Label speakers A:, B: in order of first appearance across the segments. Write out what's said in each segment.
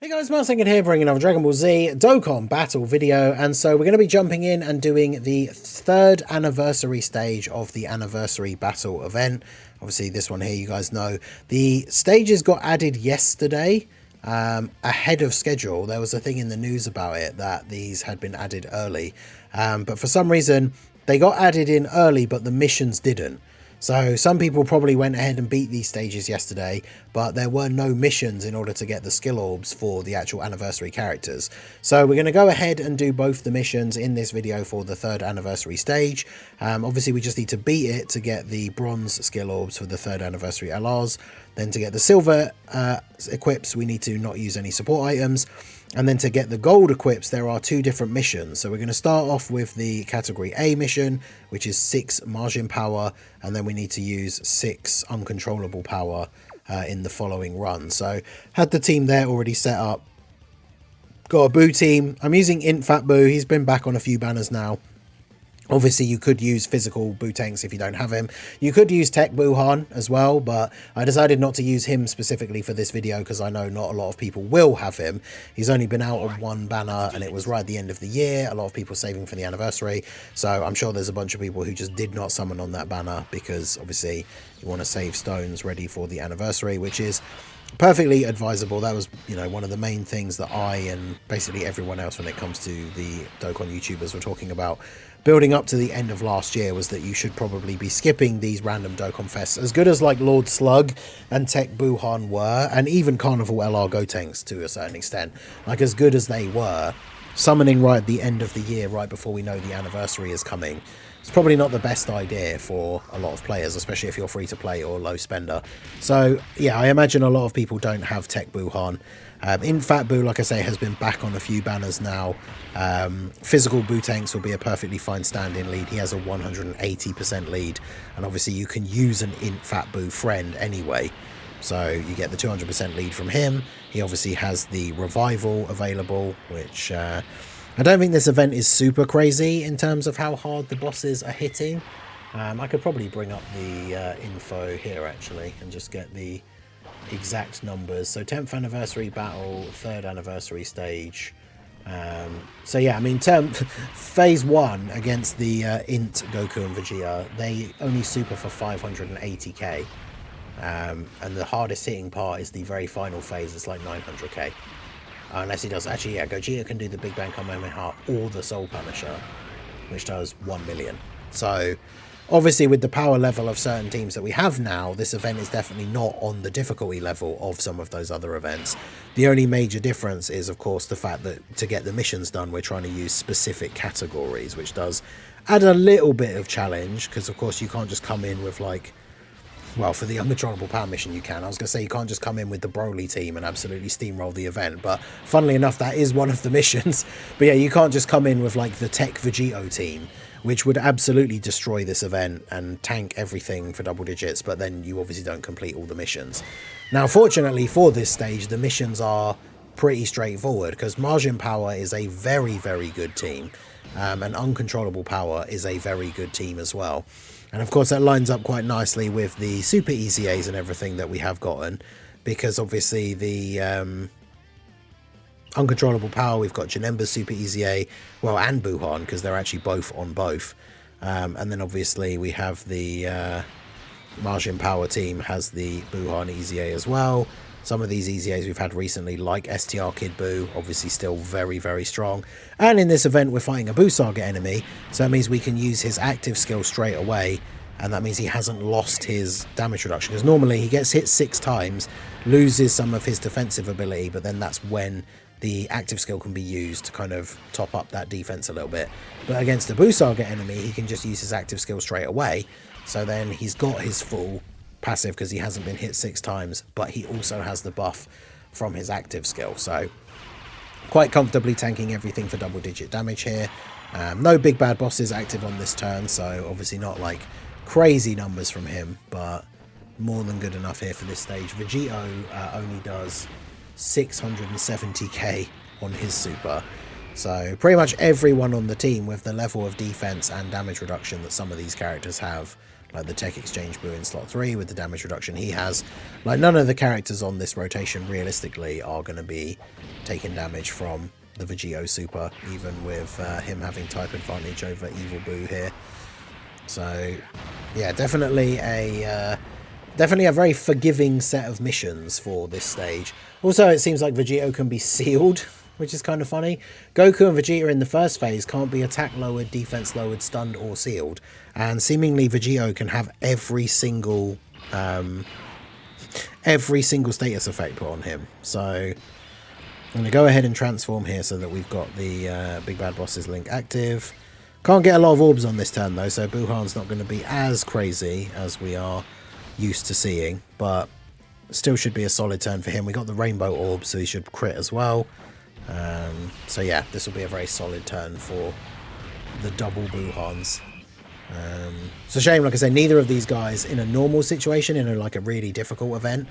A: Hey guys, Martin here, bringing another Dragon Ball Z Dokkan battle video, and so we're going to be jumping in and doing the 3rd anniversary stage of the anniversary battle event. Obviously this one here, you guys know, the stages got added yesterday ahead of schedule. There was a thing in the news about it that these had been added early, but for some reason they got added in early but the missions didn't. So some people probably went ahead and beat these stages yesterday, but there were no missions in order to get the skill orbs for the actual anniversary characters. So we're going to go ahead and do both the missions in this video for the 3rd anniversary stage. Obviously we just need to beat it to get the bronze skill orbs for the 3rd anniversary LRs. Then to get the silver equips, we need to not use any support items. And then to get the gold equips, there are 2 different missions. So we're going to start off with the category A mission, which is 6 margin power, and then we need to use 6 uncontrollable power in the following run. So had the team there already set up. Got a Boo team. I'm using Int Fat Boo. He's been back on a few banners now. Obviously, you could use physical Boo tanks if you don't have him. You could use Tech Buhan as well, but I decided not to use him specifically for this video because I know not a lot of people will have him. He's only been out on 1 banner and it was right at the end of the year. A lot of people saving for the anniversary. So I'm sure there's a bunch of people who just did not summon on that banner because obviously you want to save stones ready for the anniversary, which is perfectly advisable. That was, you know, one of the main things that I and basically everyone else when it comes to the Dokkan YouTubers were talking about building up to the end of last year, was that you should probably be skipping these random Dokkan fests. As good as like Lord Slug and Tech Buhan were, and even Carnival LR Gotenks to a certain extent, like as good as they were, summoning right at the end of the year, right before we know the anniversary is coming, it's probably not the best idea for a lot of players, especially if you're free to play or low spender. So yeah, I imagine a lot of people don't have Tech Buhan. In Fat Boo, like I say, has been back on a few banners now. Physical Boo tanks will be a perfectly fine stand-in lead. He has a 180% lead, and obviously you can use an Int Fat Boo friend anyway. So you get the 200% lead from him. He obviously has the revival available, which I don't think this event is super crazy in terms of how hard the bosses are hitting. I could probably bring up the info here actually and just get the exact numbers. So 10th anniversary battle, 3rd anniversary stage. So yeah, I mean, phase 1 against the Int Goku and Vegeta, they only super for 580k. And the hardest hitting part is the very final phase. It's like 900k. Unless he does, actually, yeah, Gogeta can do the Big Bang Kamehameha or the Soul Punisher, which does 1 million. So obviously with the power level of certain teams that we have now, this event is definitely not on the difficulty level of some of those other events. The only major difference is, of course, the fact that to get the missions done, we're trying to use specific categories, which does add a little bit of challenge, because, of course, you can't just come in with, like, well, for the uncontrollable power mission you can. I was going to say you can't just come in with the Broly team and absolutely steamroll the event, but funnily enough, that is one of the missions. But yeah, you can't just come in with, like, the Tech VEGITO team, which would absolutely destroy this event and tank everything for double digits, but then you obviously don't complete all the missions. Now, fortunately for this stage, the missions are pretty straightforward, because Margin Power is a very, very good team, and Uncontrollable Power is a very good team as well. And of course that lines up quite nicely with the Super EZAs and everything that we have gotten, because obviously the Uncontrollable Power, we've got Janemba's Super EZA, well, and Buhan, because they're actually both on both. And then obviously we have the Margin Power team has the Buhan EZA as well. Some of these EZAs we've had recently, like STR Kid Buu, obviously still very, very strong. And in this event, we're fighting a Buu Saga enemy, so that means we can use his active skill straight away, and that means he hasn't lost his damage reduction. Because normally he gets hit 6 times, loses some of his defensive ability, but then that's when the active skill can be used to kind of top up that defense a little bit. But against a Buu Saga enemy, he can just use his active skill straight away, so then he's got his full passive because he hasn't been hit 6 times, but he also has the buff from his active skill, so quite comfortably tanking everything for double digit damage here. No big bad bosses active on this turn, so obviously not like crazy numbers from him, but more than good enough here for this stage. Vegito only does 670k on his super, so pretty much everyone on the team with the level of defense and damage reduction that some of these characters have, like the Tech Exchange Boo in slot 3 with the damage reduction he has. Like, none of the characters on this rotation realistically are going to be taking damage from the VEGITO super, even with him having type advantage over Evil Boo here. So yeah, definitely a very forgiving set of missions for this stage. Also, it seems like VEGITO can be sealed, which is kind of funny. Goku and Vegeta in the first phase can't be attack lowered, defense lowered, stunned, or sealed. And seemingly VEGITO can have every single status effect put on him. So I'm going to go ahead and transform here so that we've got the Big Bad Boss's link active. Can't get a lot of orbs on this turn though, so Buhan's not going to be as crazy as we are used to seeing, but still should be a solid turn for him. We got the rainbow orb, so he should crit as well. So yeah, this will be a very solid turn for the double Buhans. It's a shame, like I said, neither of these guys in a normal situation, in like a really difficult event,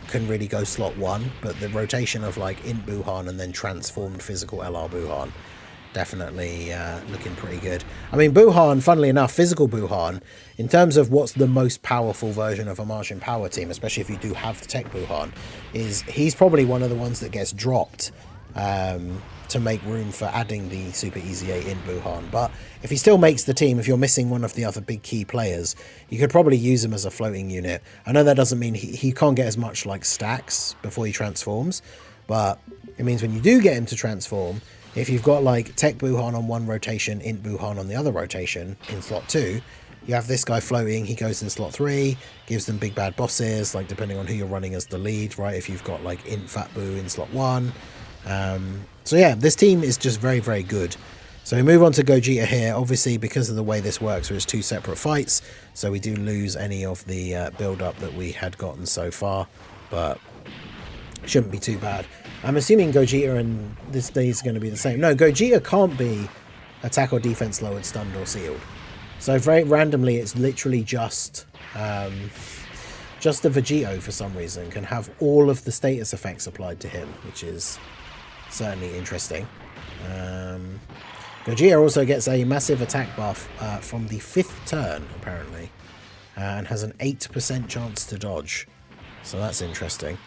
A: can really go slot 1, but the rotation of like Int Buhan and then transformed physical LR Buhan, definitely looking pretty good. I mean, Buhan, funnily enough, physical Buhan, in terms of what's the most powerful version of a Martian Power team, especially if you do have the Tech Buhan, is he's probably one of the ones that gets dropped to make room for adding the Super Easy 8 in Buhan. But if he still makes the team, if you're missing one of the other big key players, you could probably use him as a floating unit. I know that doesn't mean he can't get as much like stacks before he transforms, but it means when you do get him to transform, if you've got like Tech Buhan on one rotation, Int Buhan on the other rotation in slot 2, you have this guy floating, he goes in slot 3, gives them big bad bosses, like depending on who you're running as the lead, right? If you've got like Int Fat Boo in slot 1. So yeah, this team is just very, very good. So we move on to Gogeta here, obviously because of the way this works, there's 2 separate fights, so we do lose any of the build-up that we had gotten so far, but shouldn't be too bad. I'm assuming Gogeta and this day is going to be the same. No, Gogeta can't be attack or defense lowered, stunned, or sealed. So very randomly, it's literally just the VEGITO for some reason can have all of the status effects applied to him, which is certainly interesting. Gogeta also gets a massive attack buff from the 5th turn, apparently, and has an 8% chance to dodge. So that's interesting.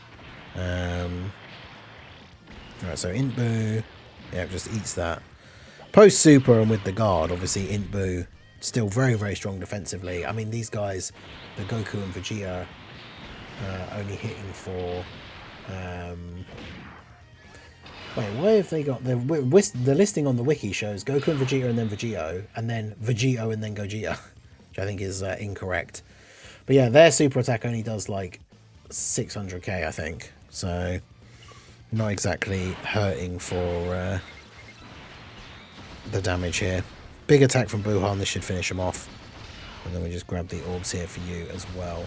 A: Alright, so Int Boo, yeah, just eats that. Post Super and with the guard, obviously Int Boo still very, very strong defensively. I mean, these guys, the Goku and Vegeta, only hitting for... wait, why have they got... The listing on the wiki shows Goku and Vegeta and then VEGITO and then Gogeta, which I think is incorrect. But yeah, their super attack only does like 600k, I think. So... not exactly hurting for the damage here. Big attack from Buhan, this should finish him off. And then we just grab the orbs here for you as well.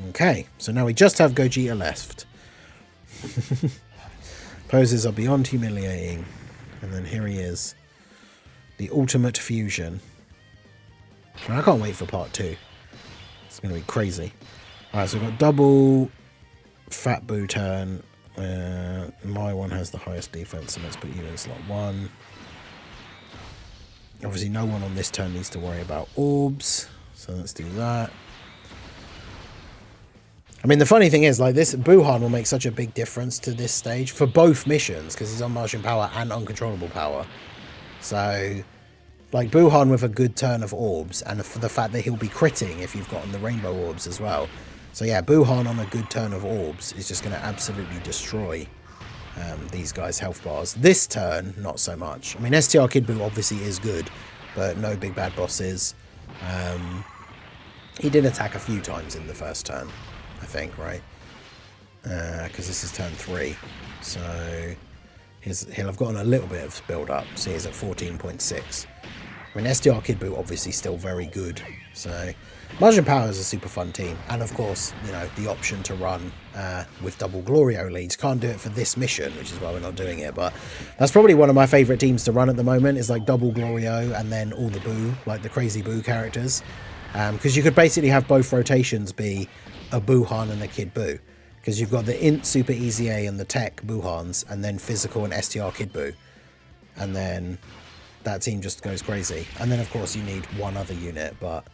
A: Okay, so now we just have Gogeta left. Poses are beyond humiliating. And then here he is. The ultimate fusion. I can't wait for part 2. It's going to be crazy. Alright, so we've got double Fat Boo turn. My one has the highest defense, so let's put you in slot 1. Obviously, no one on this turn needs to worry about orbs, so let's do that. I mean, the funny thing is, like, this Buhan will make such a big difference to this stage for both missions, because he's on Martian Power and Uncontrollable Power. So... like Buhan with a good turn of orbs, and for the fact that he'll be critting if you've gotten the rainbow orbs as well. So yeah, Buhan on a good turn of orbs is just going to absolutely destroy these guys' health bars. This turn, not so much. I mean, STR Kid Buu obviously is good, but no big bad bosses. He did attack a few times in the first turn, I think, right? Because this is turn 3. So he'll have gotten a little bit of build up. So he's at 14.6. I mean, STR Kid Buu obviously still very good. So Martian Power is a super fun team. And of course, you know, the option to run with double Glorio leads. Can't do it for this mission, which is why we're not doing it. But that's probably one of my favourite teams to run at the moment, is like double Glorio and then all the Buu, like the crazy Buu characters. Because you could basically have both rotations be a Buhan and a Kid Buu. because you've got the Int Super Easy A and the Tech Buhans, and then Physical and STR Kid Buu. And then that team just goes crazy. And then, of course, you need one other unit, but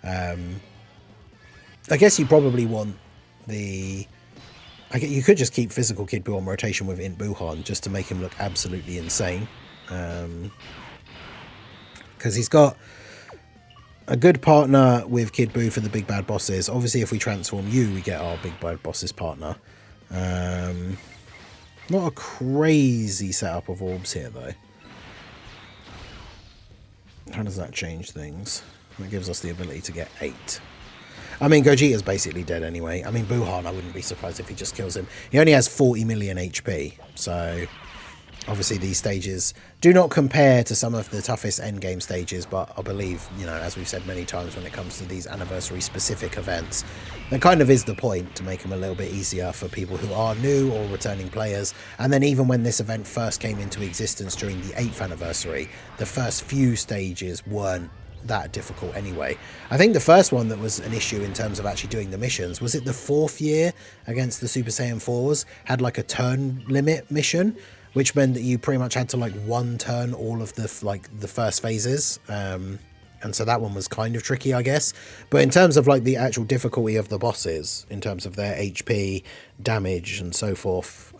A: I guess you probably want the... you could just keep Physical Kid Buu on rotation with Int Buhan just to make him look absolutely insane. Because he's got a good partner with Kid Buu for the big bad bosses. Obviously, if we transform you, we get our big bad bosses partner. Not a crazy setup of orbs here, though. How does that change things? That gives us the ability to get 8. I mean, Gogeta's basically dead anyway. I mean, Buhan, I wouldn't be surprised if he just kills him. He only has 40 million HP, so obviously these stages do not compare to some of the toughest endgame stages, but I believe, you know, as we've said many times when it comes to these anniversary-specific events, that kind of is the point, to make them a little bit easier for people who are new or returning players. And then even when this event first came into existence during the 8th anniversary, the first few stages weren't that difficult anyway. I think the first one that was an issue in terms of actually doing the missions, was it the 4th year against the Super Saiyan 4s, had like a turn limit mission, which meant that you pretty much had to like one turn all of the the first phases, and so that one was kind of tricky, I guess. But in terms of like the actual difficulty of the bosses, in terms of their HP, damage and so forth,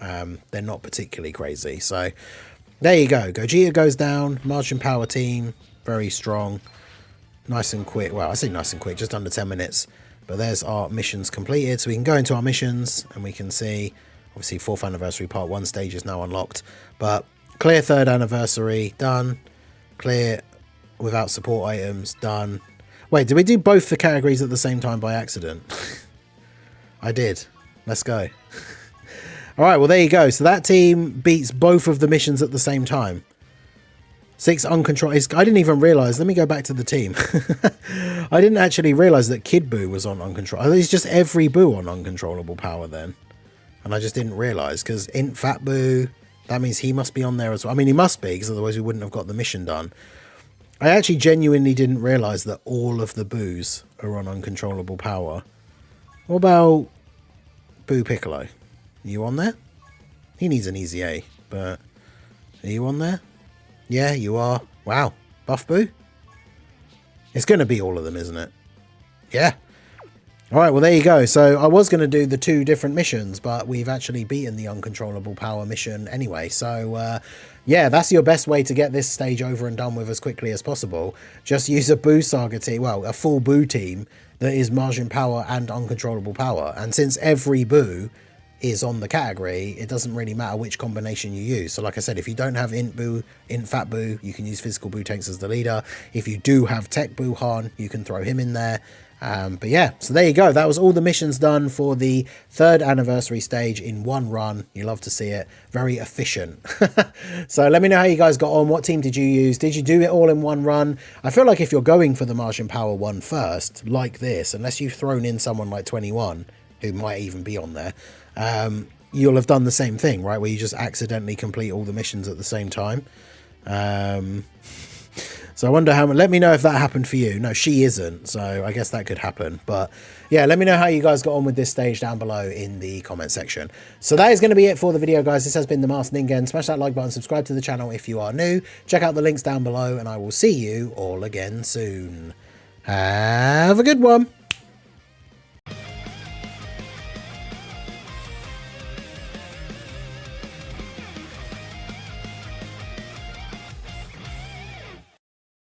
A: they're not particularly crazy. So there you go. Gogeta goes down. Martian Power team, very strong. Nice and quick. Well, I say nice and quick, just under 10 minutes. But there's our missions completed. So we can go into our missions and we can see, obviously, 4th anniversary part 1 stage is now unlocked. But clear 3rd anniversary, done. Clear without support items, done. Wait, did we do both the categories at the same time by accident? I did. Let's go. All right, well, there you go. So that team beats both of the missions at the same time. 6 uncontrolled. I didn't even realize. Let me go back to the team. I didn't actually realize that Kid Buu was on uncontrollable. It's just every Buu on uncontrollable power then. And I just didn't realize, because Int Fat Buu, that means he must be on there as well. I mean, he must be, because otherwise we wouldn't have got the mission done. I actually genuinely didn't realize that all of the Boos are on uncontrollable power. What about Buu Piccolo? Are you on there? He needs an easy A, but are you on there? Yeah, you are. Wow. Buff Buu? It's going to be all of them, isn't it? Yeah. All right, well, there you go. So I was going to do the 2 different missions, but we've actually beaten the uncontrollable power mission anyway. So, yeah, that's your best way to get this stage over and done with as quickly as possible. Just use a Buu Saga team, well, a full Buu team that is Martian Power and uncontrollable power. And since every Buu is on the category, it doesn't really matter which combination you use. So like I said, if you don't have Int Buu, Int Fat Buu, you can use Physical Buu Tanks as the leader. If you do have Tech Buhan, you can throw him in there. But yeah, so there you go. That was all the missions done for the 3rd anniversary stage in one run. You love to see it. Very efficient. So let me know how you guys got on. What team did you use? Did you do it all in one run? I feel like if you're going for the Martian Power one first, like this, unless you've thrown in someone like 21, who might even be on there, you'll have done the same thing, right? Where you just accidentally complete all the missions at the same time. So I wonder how. Let me know if that happened for you. No, she isn't, so I guess that could happen. But yeah, let me know how you guys got on with this stage down below in the comment section. So that is going to be it for the video, guys. This has been the Masked Ningen. Smash that like button, subscribe to the channel if you are new. Check out the links down below, and I will see you all again soon. Have a good one.